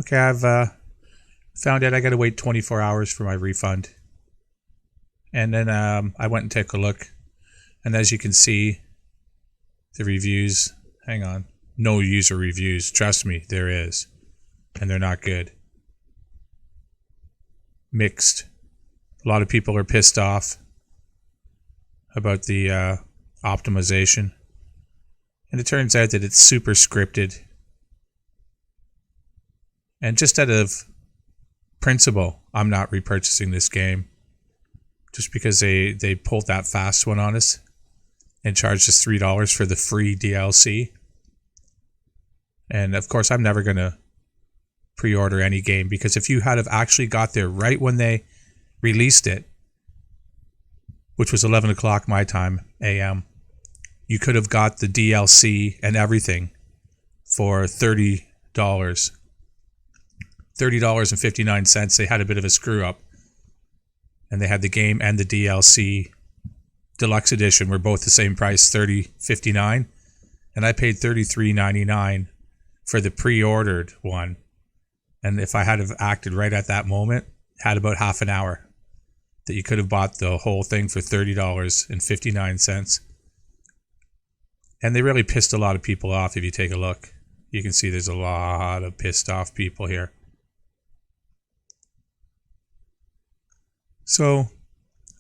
Okay, I've found out I gotta wait 24 hours for my refund. And then I went and took a look. And as you can see, the reviews, hang on, no user reviews. Trust me, there is. And they're not good. Mixed. A lot of people are pissed off about the optimization. And it turns out that it's super scripted. And just out of principle, I'm not repurchasing this game. Just because they pulled that fast one on us and charged us $3 for the free DLC. And of course, I'm never going to pre-order any game, because if you had have actually got there right when they released it, which was 11 o'clock my time, AM, you could have got the DLC and everything for $30. $30.59. They had a bit of a screw up. And they had the game and the DLC deluxe edition were both the same price, $30.59. And I paid $33.99 for the pre-ordered one. And if I had have acted right at that moment, had about half an hour that you could have bought the whole thing for $30.59. And they really pissed a lot of people off. If you take a look, you can see there's a lot of pissed off people here. So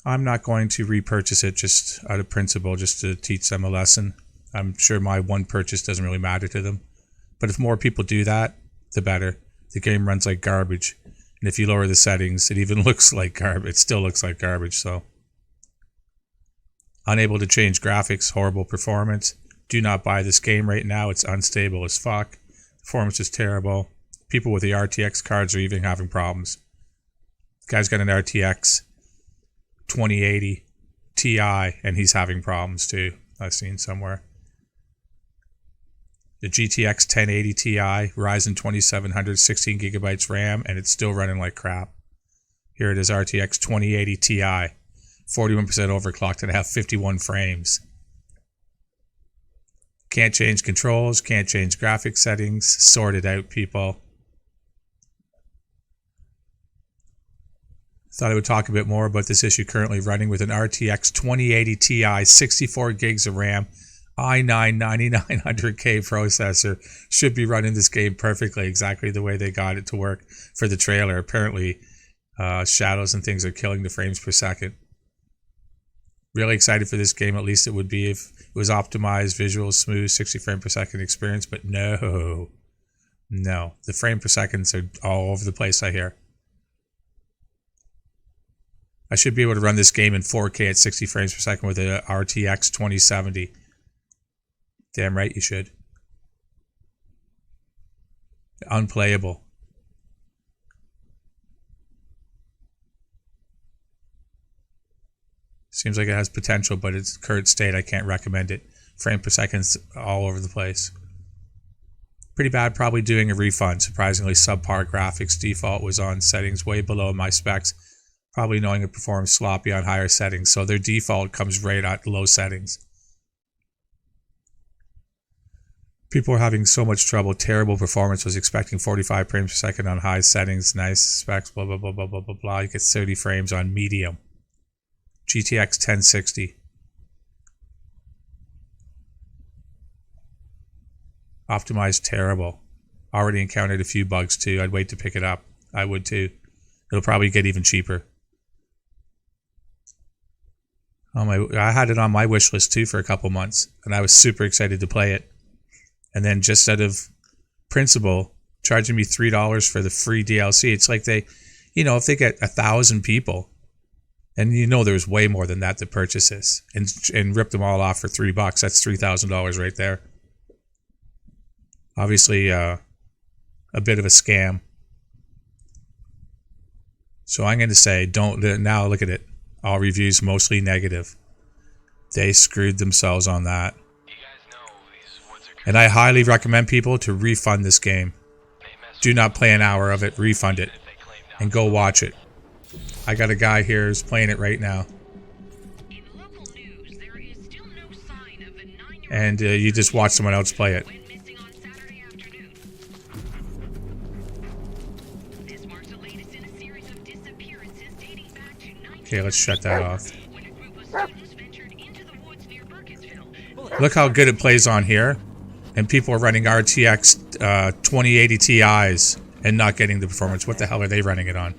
I'm not going to repurchase it just out of principle, just to teach them a lesson. I'm sure my one purchase doesn't really matter to them. But if more people do that, the better. The game runs like garbage. And if you lower the settings, it even looks like garbage. It still looks like garbage, so. Unable to change graphics, horrible performance. Do not buy this game right now. It's unstable as fuck. Performance is terrible. People with the RTX cards are even having problems. Guy's got an RTX 2080 Ti, and he's having problems too. I've seen somewhere. The GTX 1080 Ti, Ryzen 2700, 16 gigabytes RAM, and it's still running like crap. Here it is, RTX 2080 Ti, 41% overclocked, and I have 51 frames. Can't change controls, can't change graphic settings. Sort it out, people. Thought I would talk a bit more about this issue currently running with an RTX 2080 Ti, 64 gigs of RAM, i9 9900K processor. Should be running this game perfectly, exactly the way they got it to work for the trailer. Apparently, shadows and things are killing the frames per second. Really excited for this game. At least it would be if it was optimized, visual, smooth, 60 frame per second experience. But no. The frame per seconds are all over the place, I hear. I should be able to run this game in 4K at 60 frames per second with a RTX 2070. Damn right you should. Unplayable. Seems like it has potential, but its current state, I can't recommend it. Frame per second's all over the place. Pretty bad, probably doing a refund. Surprisingly, subpar graphics. Default was on settings way below my specs. Probably knowing it performs sloppy on higher settings, so their default comes right at low settings. People were having so much trouble. Terrible performance. Was expecting 45 frames per second on high settings. Nice specs, blah, blah, blah, blah, blah, blah, blah. You get 30 frames on medium. GTX 1060. Optimized terrible. Already encountered a few bugs too. I'd wait to pick it up. I would too. It'll probably get even cheaper. I had it on my wish list too for a couple months, and I was super excited to play it. And then just out of principle, charging me $3 for the free DLC. It's like they, if they get 1,000 people, and there's way more than that purchase this, and rip them all off for $3, that's $3,000 right there. Obviously, a bit of a scam. So I'm going to say, now look at it. All reviews mostly negative. They screwed themselves on that. And I highly recommend people to refund this game. Do not play an hour of it, refund it, and go watch it. I got a guy here who's playing it right now. And you just watch someone else play it. Okay, let's shut that off. Look how good it plays on here. And people are running RTX 2080 Ti's and not getting the performance. What the hell are they running it on?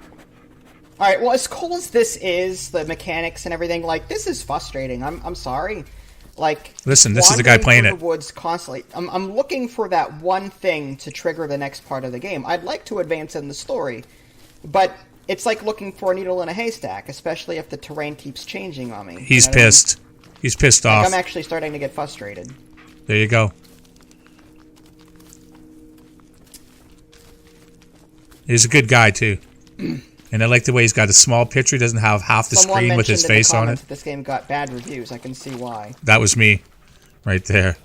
Alright, well, as cool as this is, the mechanics and everything, like, this is frustrating. I'm sorry. Like, listen, this is the guy playing it. The woods constantly. I'm looking for that one thing to trigger the next part of the game. I'd like to advance in the story, but it's like looking for a needle in a haystack, especially if the terrain keeps changing on me. He's pissed. He's pissed off. I'm actually starting to get frustrated. There you go. He's a good guy, too. And I like the way he's got a small picture. He doesn't have half the screen with his face on it. This game got bad reviews. I can see why. That was me. Right there.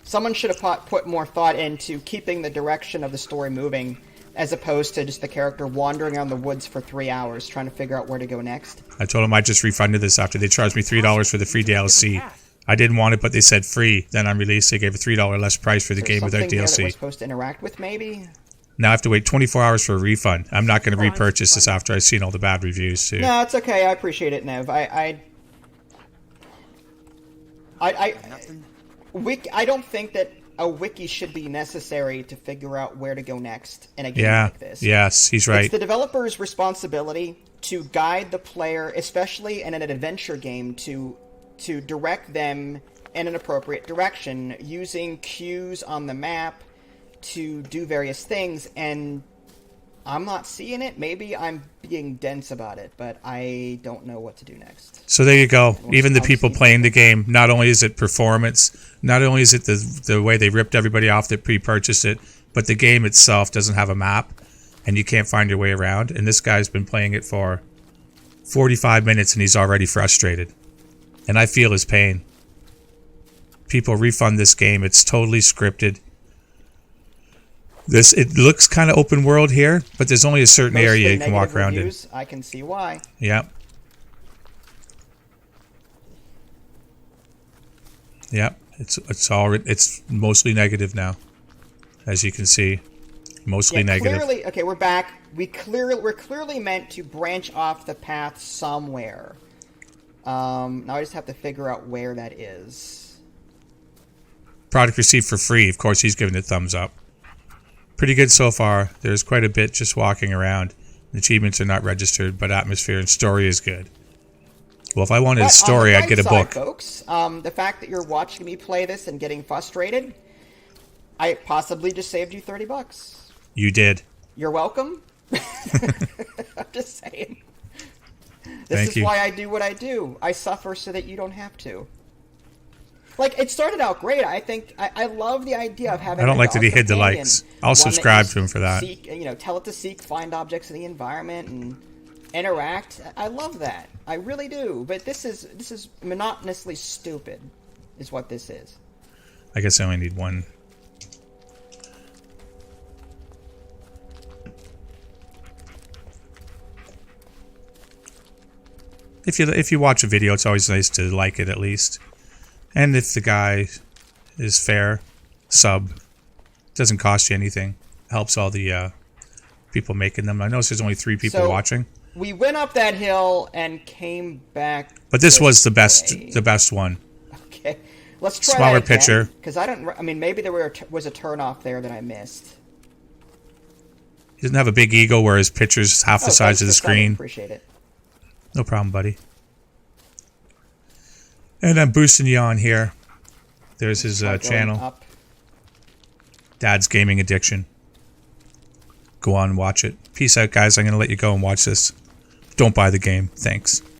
Someone should have put more thought into keeping the direction of the story moving, as opposed to just the character wandering around the woods for 3 hours trying to figure out where to go next. I told him I just refunded this after they charged me $3 for the free DLC. I didn't want it, but they said free. Then on release, they gave a $3 less price for the game without DLC. That we're supposed to interact with, maybe? Now I have to wait 24 hours for a refund. I'm not going to repurchase this after I've seen all the bad reviews, too. No, it's okay. I appreciate it, Nev. I don't think that a wiki should be necessary to figure out where to go next in a game like this. Yes, he's right. It's the developer's responsibility to guide the player, especially in an adventure game, to direct them in an appropriate direction, using cues on the map to do various things, and I'm not seeing it. Maybe I'm being dense about it, but I don't know what to do next. So there you go. Even the people playing the game, not only is it performance, not only is it the way they ripped everybody off that pre-purchased it, but the game itself doesn't have a map, and you can't find your way around. And this guy's been playing it for 45 minutes, and he's already frustrated. And I feel his pain. People refund this game. It's totally scripted. It looks kind of open world here, but there's only a certain area you can walk around in. I can see why. Yep. Yep. It's mostly negative now, as you can see. Mostly negative. Clearly, okay, we're back. We're clearly meant to branch off the path somewhere. Now I just have to figure out where that is. Product received for free. Of course, he's giving it thumbs up. Pretty good so far. There's quite a bit just walking around. The achievements are not registered, but atmosphere and story is good. Well, if I wanted a story, I'd get a book. Folks, the fact that you're watching me play this and getting frustrated, I possibly just saved you $30. You did. You're welcome. I'm just saying. Thank you. Why I do what I do. I suffer so that you don't have to. Like, it started out great. I think I love the idea of having. I don't like that he hid the likes. I'll subscribe to him for that. Tell it to seek, find objects in the environment, and interact. I love that. I really do. But this is monotonously stupid, is what this is. I guess I only need one. If you watch a video, it's always nice to like it at least. And if the guy is fair, sub. Doesn't cost you anything. Helps all the people making them. I notice there's only 3 people watching. We went up that hill and came back. But this was the best one. Okay, let's try smaller that again, picture. Because I mean, maybe there was a turn off there that I missed. He doesn't have a big ego where his picture's half the size of the screen. Appreciate it. No problem, buddy. And I'm boosting you on here. There's his channel. Up. Dad's Gaming Addiction. Go on and watch it. Peace out, guys. I'm going to let you go and watch this. Don't buy the game. Thanks.